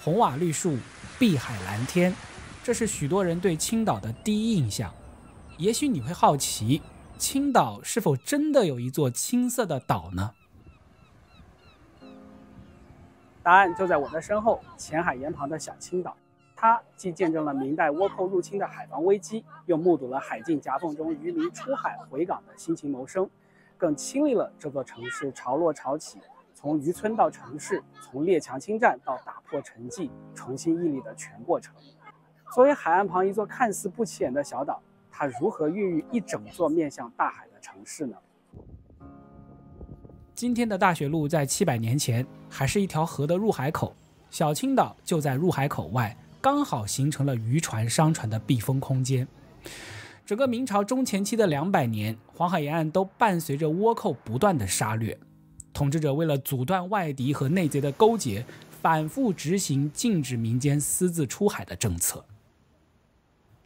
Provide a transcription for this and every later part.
红瓦绿树，碧海蓝天，这是许多人对青岛的第一印象。也许你会好奇，青岛是否真的有一座青色的岛呢？答案就在我的身后，前海沿旁的小青岛。它既见证了明代倭寇入侵的海防危机，又目睹了海禁夹缝中渔民出海回港的辛勤谋生，更亲历了这座城市潮落潮起，从渔村到城市，从列强侵占到打破沉寂、重新屹立的全过程。作为海岸旁一座看似不起眼的小岛，它如何孕育一整座面向大海的城市呢？今天的大学路在700年前还是一条河的入海口，小青岛就在入海口外，刚好形成了渔船、商船的避风空间。整个明朝中前期的200年，黄海沿岸都伴随着倭寇不断的杀掠，统治者为了阻断外敌和内贼的勾结，反复执行禁止民间私自出海的政策。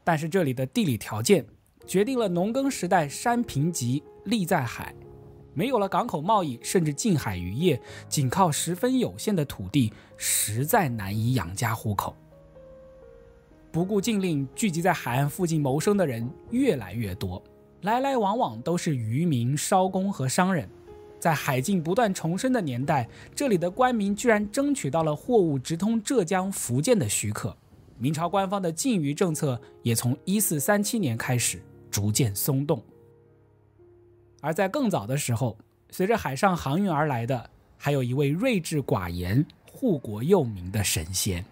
但是这里的地理条件决定了农耕时代山平瘠，利在海，没有了港口贸易，甚至近海渔业，仅靠十分有限的土地，实在难以养家糊口。不顾禁令，聚集在海岸附近谋生的人越来越多，来来往往都是渔民、艄工和商人。在海禁不断重申的年代，这里的官民居然争取到了货物直通浙江、福建的许可。明朝官方的禁渔政策也从1437年开始逐渐松动。而在更早的时候，随着海上航运而来的，还有一位睿智寡言、护国佑民的神仙。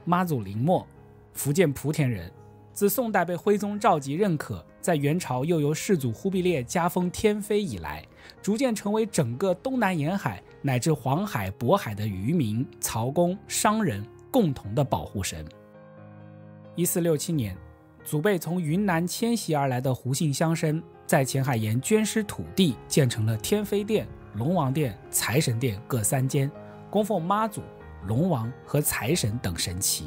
妈祖林默，福建莆田人，自宋代被徽宗赵佶认可，在元朝又由世祖忽必烈加封天妃以来，逐渐成为整个东南沿海乃至黄海、渤海的渔民、曹工、商人共同的保护神。1467年，祖辈从云南迁徙而来的胡姓乡绅，在前海沿捐施土地，建成了天妃殿、龙王殿、财神殿各3间，供奉妈祖、龙王和财神等神祇。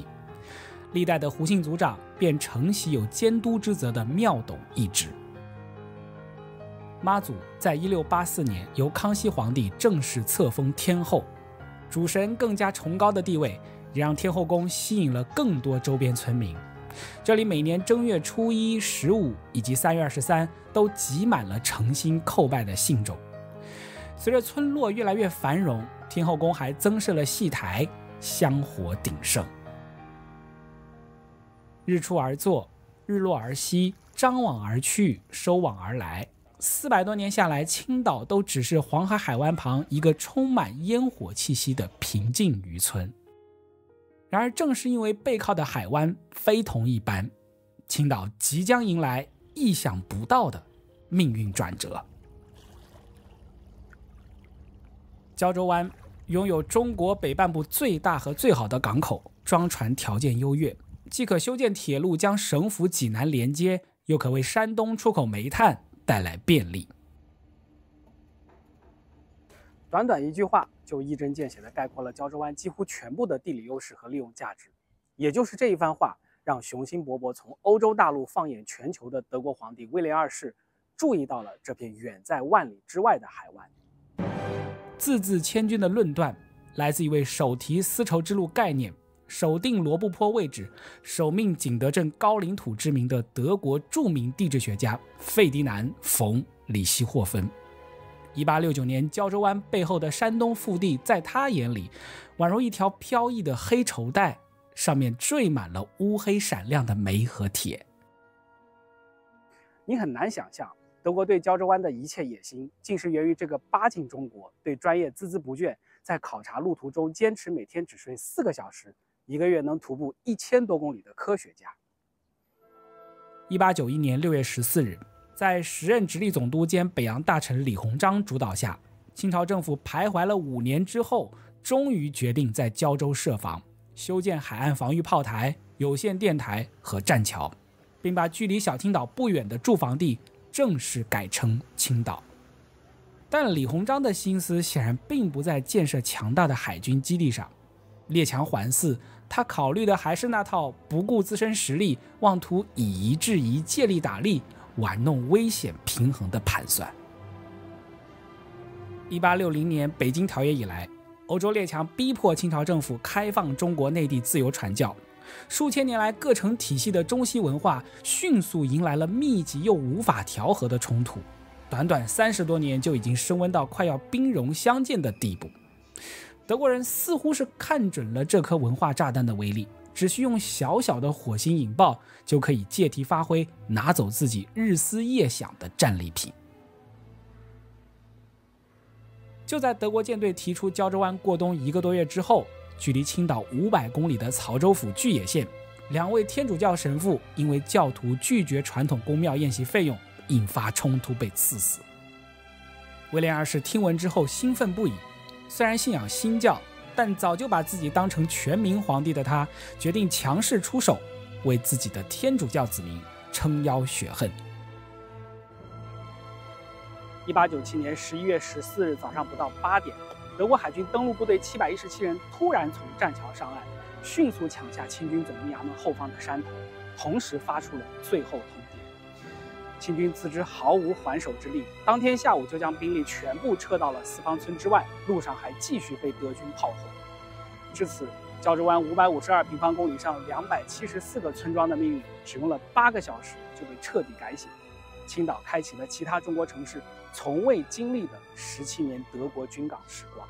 历代的胡姓族长便承袭有监督之责的庙董一职。妈祖在1684年由康熙皇帝正式册封天后，主神更加崇高的地位也让天后宫吸引了更多周边村民。这里每年正月初1、15以及3月23都挤满了诚心叩拜的信众。随着村落越来越繁荣，天后宫还增设了戏台，香火鼎盛。日出而作，日落而息，张网而去，收网而来。400多年下来，青岛都只是黄海海湾旁一个充满烟火气息的平静渔村。然而正是因为背靠的海湾非同一般，青岛即将迎来意想不到的命运转折。胶州湾拥有中国北半部最大和最好的港口，装船条件优越，既可修建铁路将省府济南连接，又可为山东出口煤炭带来便利。短短一句话就一针见血地概括了胶州湾几乎全部的地理优势和利用价值。也就是这一番话，让雄心勃勃从欧洲大陆放眼全球的德国皇帝威廉2世注意到了这片远在万里之外的海湾。字字千钧的论断来自一位首提丝绸之路概念、首定罗布泊位置、首命景德镇高岭土之名的德国著名地质学家费迪南·冯·里希霍芬。1869年，胶州湾背后的山东腹地，在他眼里宛如一条飘逸的黑绸带，上面缀满了乌黑闪亮的煤和铁。你很难想象，德国对胶州湾的一切野心，竟是源于这个巴进中国、对专业孜孜不倦，在考察路途中坚持每天只睡4个小时，一个月能徒步1000多公里的科学家。1891年6月14日，在时任直隶总督兼北洋大臣李鸿章主导下，清朝政府徘徊了5年之后，终于决定在胶州设防，修建海岸防御炮台、有线电台和栈桥，并把距离小青岛不远的驻防地正式改称青岛。但李鸿章的心思显然并不在建设强大的海军基地上，列强环伺，他考虑的还是那套不顾自身实力，妄图以夷制夷、借力打力，玩弄危险平衡的盘算。1860年北京条约以来，欧洲列强逼迫清朝政府开放中国内地自由传教，数千年来各成体系的中西文化迅速迎来了密集又无法调和的冲突，短短30多年就已经升温到快要兵戎相见的地步。德国人似乎是看准了这颗文化炸弹的威力，只需用小小的火星引爆，就可以借题发挥，拿走自己日思夜想的战利品。就在德国舰队提出胶州湾过冬1个多月之后，距离青岛500公里的曹州府巨野县，2位天主教神父因为教徒拒绝传统公庙宴席费用，引发冲突被赐死。威廉二世听闻之后兴奋不已，虽然信仰新教，但早就把自己当成全民皇帝的他，决定强势出手，为自己的天主教子民撑腰雪恨。1897年11月14日早上不到8点，德国海军登陆部队717人突然从栈桥上岸，迅速抢下清军总兵衙门后方的山头，同时发出了最后通牒。清军自知毫无还手之力，当天下午就将兵力全部撤到了四方村之外，路上还继续被德军炮轰。至此，胶州湾552平方公里上274个村庄的命运，只用了8个小时就被彻底改写。青岛开启了其他中国城市从未经历的17年德国军港时光。